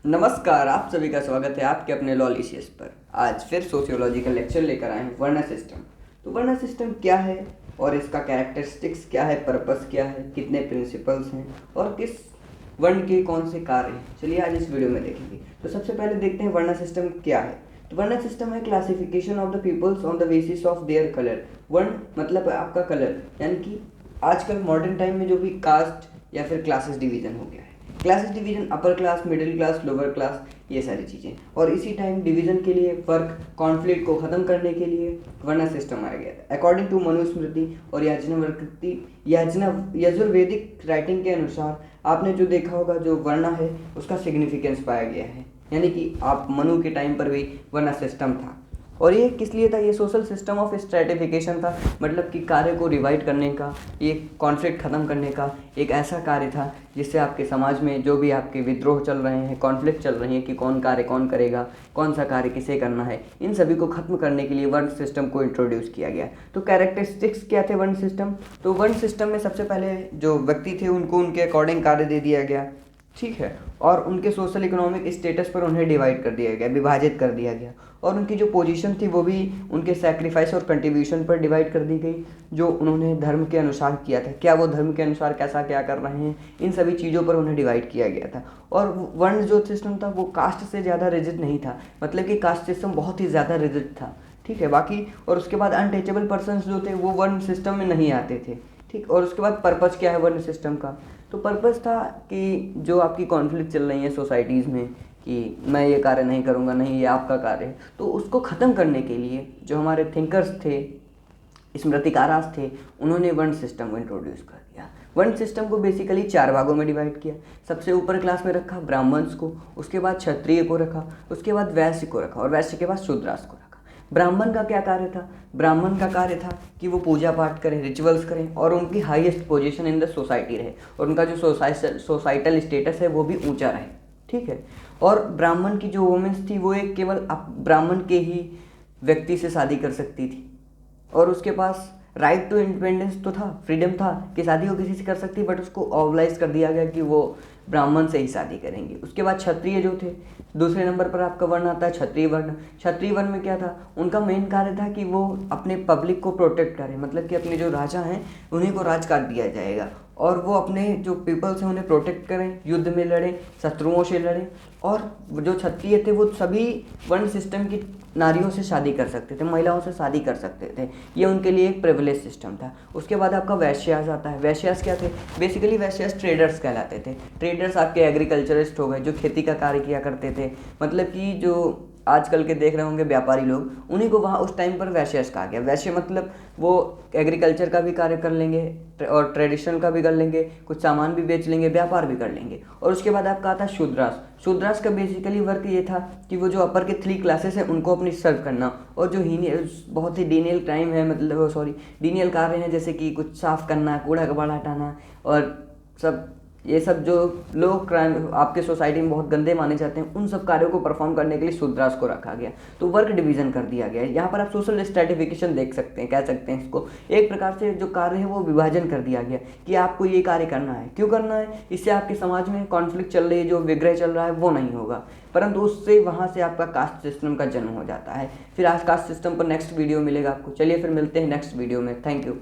नमस्कार, आप सभी का स्वागत है आपके अपने लॉलिशियस पर। आज फिर सोशियोलॉजी का लेक्चर लेकर आए हैं वर्ण सिस्टम। तो वर्ण सिस्टम क्या है और इसका कैरेक्टरिस्टिक्स क्या है, पर्पस क्या है, कितने प्रिंसिपल्स हैं और किस वर्ण के कौन से कार्य हैं, चलिए आज इस वीडियो में देखेंगे। तो सबसे पहले देखते हैं वर्ण सिस्टम क्या है। तो वर्ण सिस्टम है classification of the peoples on the basis of their colour. वर्ण मतलब है आपका कलर, यानी कि आजकल मॉडर्न टाइम में जो भी कास्ट या फिर क्लासेस डिवीजन हो गया है। Classes division upper class, middle class, lower class, ये सारी चीज़ें। और इसी टाइम डिवीजन के लिए वर्क कॉन्फ्लिक्ट को ख़त्म करने के लिए वर्ण सिस्टम आया गया था। अकॉर्डिंग टू मनुस्मृति और यजुर्वेदिक राइटिंग के अनुसार आपने जो देखा होगा, जो वर्ण है उसका सिग्निफिकेंस पाया गया है, यानी कि आप मनु के टाइम पर भी वर्ण सिस्टम था। और ये किस लिए था? ये सोशल सिस्टम ऑफ स्ट्रेटिफिकेशन था, मतलब कि कार्य को डिवाइड करने का, ये कॉन्फ्लिक्ट ख़त्म करने का एक ऐसा कार्य था जिससे आपके समाज में जो भी आपके विद्रोह चल रहे हैं, कॉन्फ्लिक्ट चल रही हैं कि कौन कार्य कौन करेगा, कौन सा कार्य किसे करना है, इन सभी को ख़त्म करने के लिए वर्ण सिस्टम को इंट्रोड्यूस किया गया। तो कैरेक्टरिस्टिक्स क्या थे वर्ण सिस्टम? तो वर्ण सिस्टम में सबसे पहले जो व्यक्ति थे उनको उनके अकॉर्डिंग कार्य दे दिया गया, ठीक है, और उनके सोशल इकोनॉमिक स्टेटस पर उन्हें डिवाइड कर दिया गया, विभाजित कर दिया गया। और उनकी जो पोजीशन थी वो भी उनके सैक्रिफाइस और कंट्रीब्यूशन पर डिवाइड कर दी गई, जो उन्होंने धर्म के अनुसार किया था, क्या वो धर्म के अनुसार कैसा क्या कर रहे हैं, इन सभी चीज़ों पर उन्हें डिवाइड किया गया था। और वर्ण जो सिस्टम था वो कास्ट से ज़्यादा रिजिड नहीं था, मतलब कि कास्ट सिस्टम बहुत ही ज़्यादा रिजिड था, ठीक है। बाकी और उसके बाद अनटचेबल पर्सनस जो थे वो वर्ण सिस्टम में नहीं आते थे, ठीक। और उसके बाद पर्पस क्या है वर्ण सिस्टम का? तो पर्पस था कि जो आपकी कॉन्फ्लिक्ट चल रही है सोसाइटीज़ में कि मैं ये कार्य नहीं करूँगा, नहीं ये आपका कार्य है, तो उसको ख़त्म करने के लिए जो हमारे थिंकर्स थे, स्मृतिकारास थे, उन्होंने वर्ण सिस्टम को इंट्रोड्यूस कर दिया। वर्ण सिस्टम को बेसिकली 4 भागों में डिवाइड किया। सबसे ऊपर क्लास में रखा ब्राह्मण्स को, उसके बाद क्षत्रिय को रखा, उसके बाद वैश्य को रखा और वैश्य के बाद शूद्रास को रखा। ब्राह्मण का क्या कार्य था? ब्राह्मण का कार्य था कि वो पूजा पाठ करें, रिचुअल्स करें और उनकी highest position in the society रहे और उनका जो सोसाइटल स्टेटस है वो भी ऊंचा रहे, ठीक है। और ब्राह्मण की जो वुमेन्स थी वो एक केवल ब्राह्मण के ही व्यक्ति से शादी कर सकती थी और उसके पास राइट टू इंडिपेंडेंस तो था, फ्रीडम था कि शादी वो किसी से कर सकती, बट उसको ऑब्लाइज कर दिया गया कि वो ब्राह्मण से ही शादी करेंगे। उसके बाद क्षत्रिय जो थे, दूसरे नंबर पर आपका वर्ण आता है क्षत्रिय वर्ण। क्षत्रिय वर्ण में क्या था? उनका मेन कार्य था कि वो अपने पब्लिक को प्रोटेक्ट करें, मतलब कि अपने जो राजा हैं उन्हीं को राजकाज दिया जाएगा और वो अपने जो पीपल्स हैं उन्हें प्रोटेक्ट करें, युद्ध में लड़ें, शत्रुओं से लड़ें। और जो क्षत्रिय थे वो सभी वर्ण सिस्टम की नारियों से शादी कर सकते थे, महिलाओं से शादी कर सकते थे, ये उनके लिए एक प्रिविलेज सिस्टम था। उसके बाद आपका वैश्यास आता है। वैश्यास क्या थे? बेसिकली वैश्यास ट्रेडर्स कहलाते थे। ट्रेडर्स आपके एग्रीकल्चरिस्ट हो गए जो खेती का कार्य किया करते थे, मतलब कि जो आजकल के देख रहे होंगे व्यापारी लोग, उन्हीं को वहाँ उस टाइम पर वैश्यस कहा गया। वैश्य मतलब वो एग्रीकल्चर का भी कार्य कर लेंगे और ट्रेडिशनल का भी कर लेंगे, कुछ सामान भी बेच लेंगे, व्यापार भी कर लेंगे। और उसके बाद आपका आता है शूद्रास। शूद्रास का बेसिकली वर्क ये था कि वो जो अपर के 3 क्लासेस हैं उनको अपनी सर्व करना, और जो बहुत ही डीनियल टाइम है, मतलब डीनियल कार्य हैं, जैसे कि कुछ साफ करना, कूड़ा कबाड़ा हटाना और सब ये सब जो लोग क्राइम आपके सोसाइटी में बहुत गंदे माने जाते हैं, उन सब कार्यों को परफॉर्म करने के लिए शूद्रास को रखा गया। तो वर्क डिवीजन कर दिया गया है। यहाँ पर आप सोशल स्ट्रेटिफिकेशन देख सकते हैं, कह सकते हैं इसको। एक प्रकार से जो कार्य है वो विभाजन कर दिया गया कि आपको ये कार्य करना है। क्यों करना है? इससे आपके समाज में कॉन्फ्लिक्ट चल रही है, जो विग्रह चल रहा है वो नहीं होगा, परंतु उससे वहाँ से आपका कास्ट सिस्टम का जन्म हो जाता है। फिर आज कास्ट सिस्टम पर नेक्स्ट वीडियो मिलेगा आपको। चलिए फिर मिलते हैं नेक्स्ट वीडियो में। Thank you.